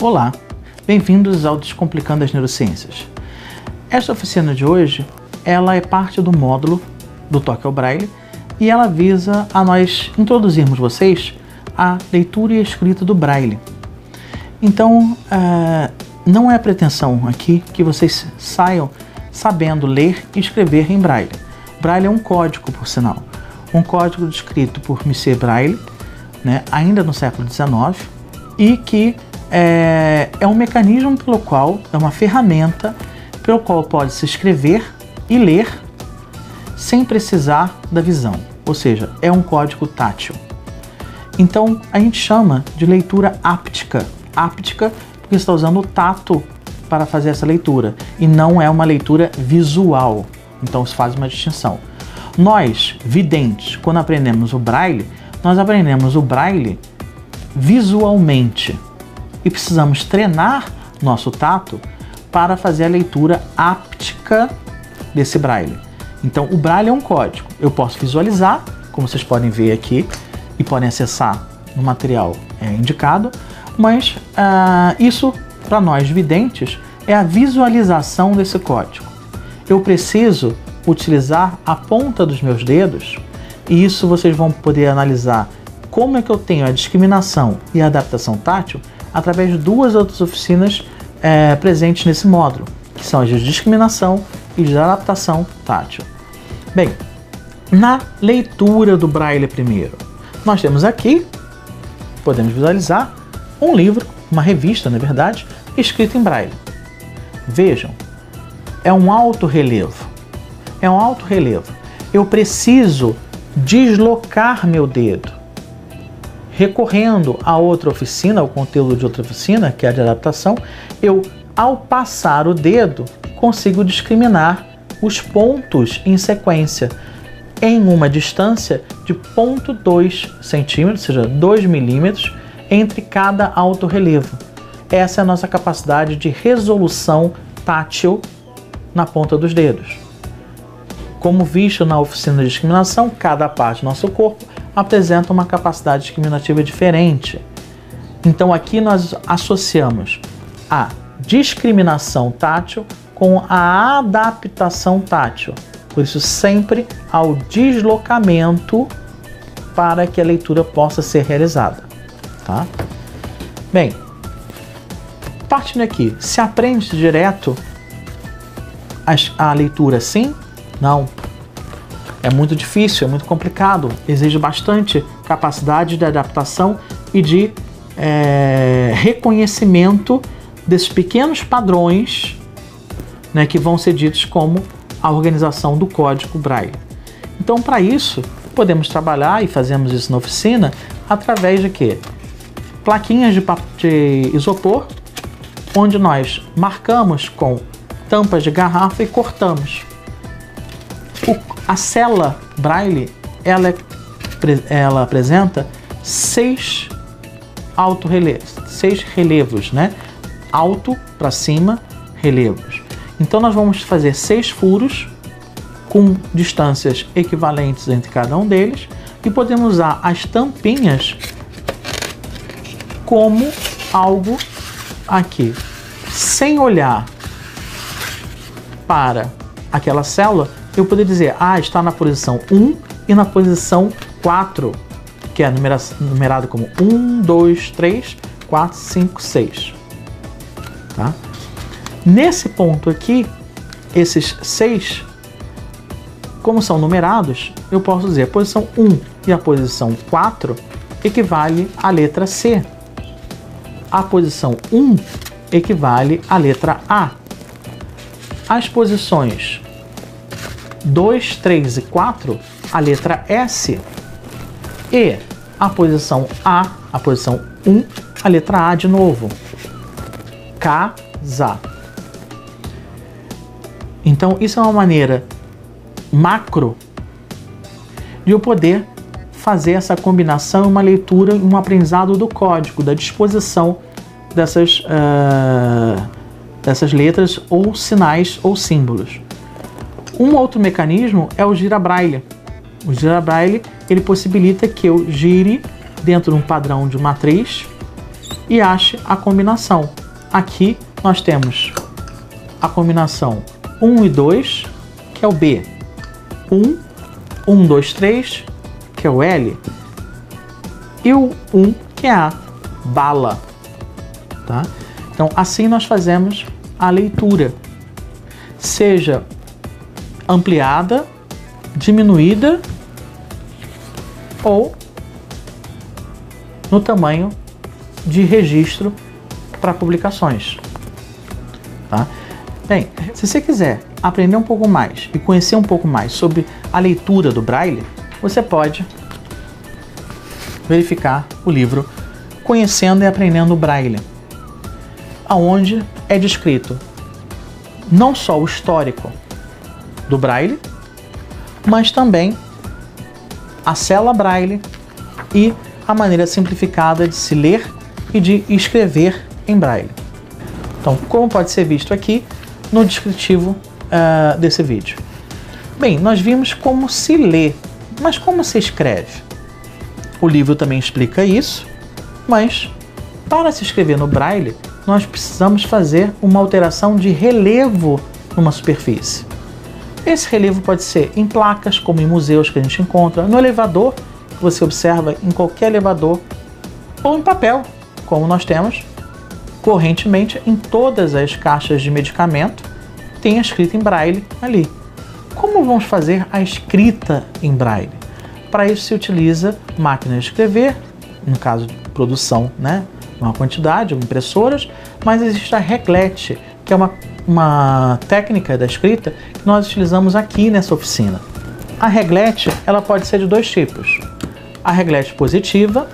Olá, bem-vindos ao Descomplicando as Neurociências. Esta oficina de hoje, ela é parte do módulo do Toque ao Braille e ela visa a nós introduzirmos vocês à leitura e escrita do Braille. Então, não é a pretensão aqui que vocês saiam sabendo ler e escrever em Braille. Braille é um código, por sinal. Um código escrito por Monsieur Braille, ainda no século XIX, e que é um mecanismo pelo qual, é uma ferramenta pelo qual pode-se escrever e ler sem precisar da visão, ou seja, é um código tátil. Então, a gente chama de leitura áptica. Áptica porque está usando o tato para fazer essa leitura, e não é uma leitura visual. Então, se faz uma distinção. Nós, videntes, quando aprendemos o Braille, nós aprendemos o Braille visualmente e precisamos treinar nosso tato para fazer a leitura áptica desse Braille. Então, o Braille é um código. Eu posso visualizar, como vocês podem ver aqui, e podem acessar no material indicado, mas isso, para nós videntes, é a visualização desse código. Eu preciso utilizar a ponta dos meus dedos, e isso vocês vão poder analisar como é que eu tenho a discriminação e a adaptação tátil através de duas outras oficinas presentes nesse módulo, que são as de discriminação e de adaptação tátil. Bem, na leitura do Braille primeiro, nós temos aqui, podemos visualizar, um livro, uma revista, na verdade, escrito em Braille. Vejam, é um alto relevo. É um alto relevo. Eu preciso deslocar meu dedo. Recorrendo a outra oficina, ao conteúdo de outra oficina, que é a de adaptação, eu, ao passar o dedo, consigo discriminar os pontos em sequência em uma distância de 0,2 centímetros, ou seja, 2 milímetros, entre cada alto relevo. Essa é a nossa capacidade de resolução tátil na ponta dos dedos. Como visto na oficina de discriminação, cada parte do nosso corpo apresenta uma capacidade discriminativa diferente. Então aqui nós associamos a discriminação tátil com a adaptação tátil. Por isso, sempre ao deslocamento para que a leitura possa ser realizada. Tá? Bem, partindo aqui, se aprende direto a leitura assim? Não. É muito difícil, é muito complicado, exige bastante capacidade de adaptação e de reconhecimento desses pequenos padrões, que vão ser ditos como a organização do código Braille. Então, para isso, podemos trabalhar, e fazemos isso na oficina, através de quê? Plaquinhas de isopor, onde nós marcamos com tampas de garrafa e cortamos. A célula Braille, ela apresenta 6 relevos, alto para cima, relevos. Então nós vamos fazer 6 furos com distâncias equivalentes entre cada um deles e podemos usar as tampinhas como algo aqui. Sem olhar para aquela célula, eu poderia dizer, está na posição 1 e na posição 4, que é numerado como 1, 2, 3, 4, 5, 6. Tá? Nesse ponto aqui, esses 6, como são numerados, eu posso dizer a posição 1 e a posição 4 equivale à letra C. A posição 1 equivale à letra A. As posições 2, 3 e 4, a letra S. E a posição A, a posição 1, a letra A de novo. Casa. Então, isso é uma maneira macro de eu poder fazer essa combinação, uma leitura, um aprendizado do código, da disposição dessas letras ou sinais ou símbolos. Um outro mecanismo é o gira-braille. O gira-braille, ele possibilita que eu gire dentro de um padrão de matriz e ache a combinação. Aqui nós temos a combinação 1 e 2, que é o B. 1, 2, 3, que é o L. E o 1, que é a bala. Tá? Então, assim nós fazemos a leitura. Seja ampliada, diminuída ou no tamanho de registro para publicações. Tá? Bem, se você quiser aprender um pouco mais e conhecer um pouco mais sobre a leitura do Braille, você pode verificar o livro Conhecendo e Aprendendo o Braille, onde é descrito não só o histórico do Braille, mas também a célula Braille e a maneira simplificada de se ler e de escrever em Braille. Então, como pode ser visto aqui no descritivo desse vídeo. Bem, nós vimos como se lê, mas como se escreve? O livro também explica isso, mas para se escrever no Braille, nós precisamos fazer uma alteração de relevo numa superfície. Esse relevo pode ser em placas, como em museus que a gente encontra, no elevador, que você observa em qualquer elevador, ou em papel, como nós temos correntemente em todas as caixas de medicamento, tem a escrita em Braille ali. Como vamos fazer a escrita em Braille? Para isso se utiliza máquina de escrever, no caso de produção, né? Uma quantidade, impressoras, mas existe a reglete, que é uma técnica da escrita que nós utilizamos aqui nessa oficina. A reglete, ela pode ser de dois tipos: a reglete positiva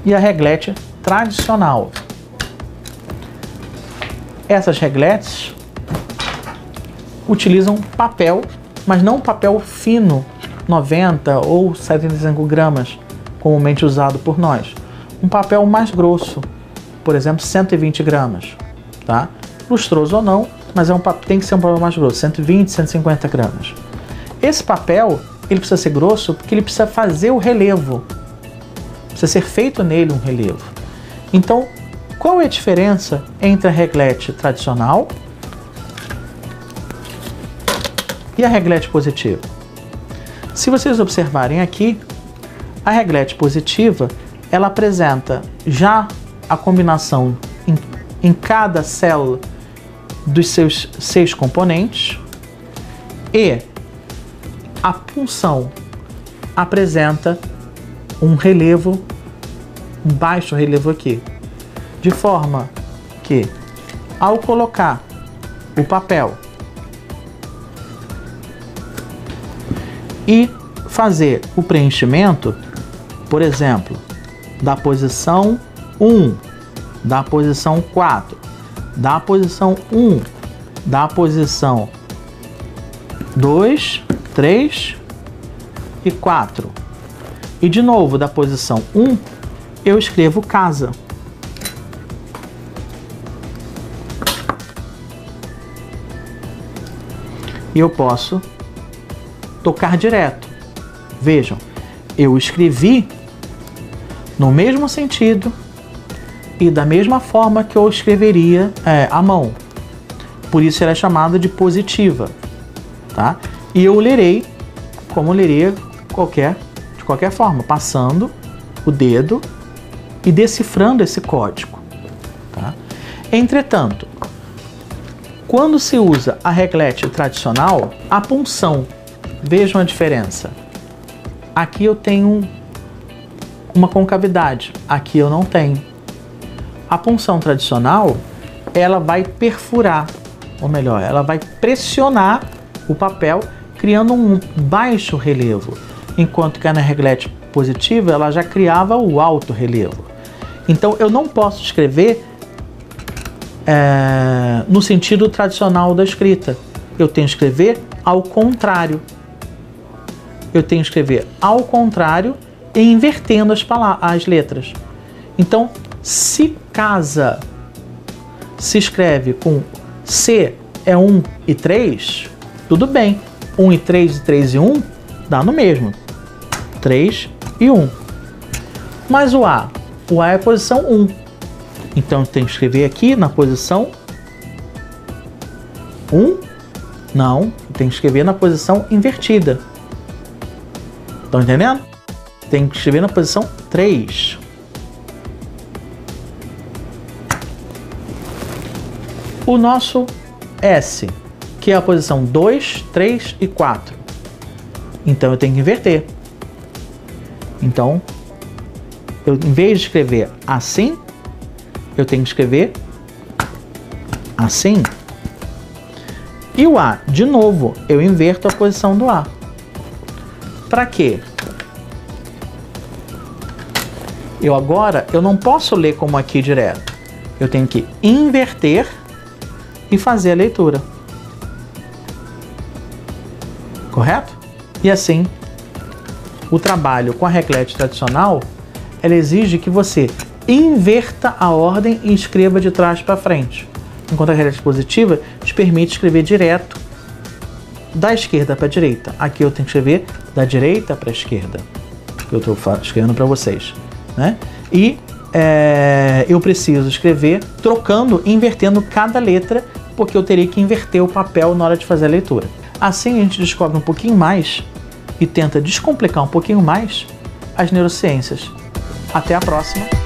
e a reglete tradicional. Essas regletes utilizam papel, mas não papel fino, 90 ou 75 gramas, comumente usado por nós. Um papel mais grosso, por exemplo, 120 gramas. Tá? Lustroso ou não, mas tem que ser um papel mais grosso, 120, 150 gramas. Esse papel, ele precisa ser grosso porque ele precisa fazer o relevo. Precisa ser feito nele um relevo. Então, qual é a diferença entre a reglete tradicional e a reglete positiva? Se vocês observarem aqui, a reglete positiva, ela apresenta já a combinação em cada célula dos seus 6 componentes e a punção apresenta um relevo, um baixo relevo aqui, de forma que ao colocar o papel e fazer o preenchimento, por exemplo, da posição 1, da posição 4, da posição 1, da posição 2, 3 e 4. E de novo, da posição 1, eu escrevo casa. E eu posso tocar direto. Vejam, eu escrevi no mesmo sentido e da mesma forma que eu escreveria à mão. Por isso ela é chamada de positiva, tá? E eu lerei como leria de qualquer forma, passando o dedo e decifrando esse código, tá? Entretanto, quando se usa a reglete tradicional, a punção, vejam a diferença. Aqui eu tenho uma concavidade, aqui eu não tenho. A punção tradicional, ela vai perfurar, ou melhor, ela vai pressionar o papel, criando um baixo relevo, enquanto que na reglete positiva, ela já criava o alto relevo. Então eu não posso escrever no sentido tradicional da escrita. Eu tenho que escrever ao contrário. Eu tenho que escrever ao contrário e invertendo as letras. Então, se casa se escreve com C é 1 e 3, tudo bem. 1 e 3 e 3 e 1 dá no mesmo. 3 e 1. Mas o A O A é a posição 1. Então eu tenho que escrever aqui na posição 1. Não, eu tenho que escrever na posição invertida. Estão entendendo? Tem que escrever na posição 3. O nosso S, que é a posição 2, 3 e 4. Então eu tenho que inverter. Então, em vez de escrever assim, eu tenho que escrever assim. E o A, de novo, eu inverto a posição do A. Para quê? Eu não posso ler como aqui direto. Eu tenho que inverter e fazer a leitura. Correto? E assim, o trabalho com a Raclette tradicional, ela exige que você inverta a ordem e escreva de trás para frente. Enquanto a Raclette positiva te permite escrever direto da esquerda para a direita. Aqui eu tenho que escrever da direita para a esquerda. Eu estou escrevendo para vocês, né? E eu preciso escrever trocando, invertendo cada letra, porque eu teria que inverter o papel na hora de fazer a leitura. Assim a gente descobre um pouquinho mais e tenta descomplicar um pouquinho mais as neurociências. Até a próxima!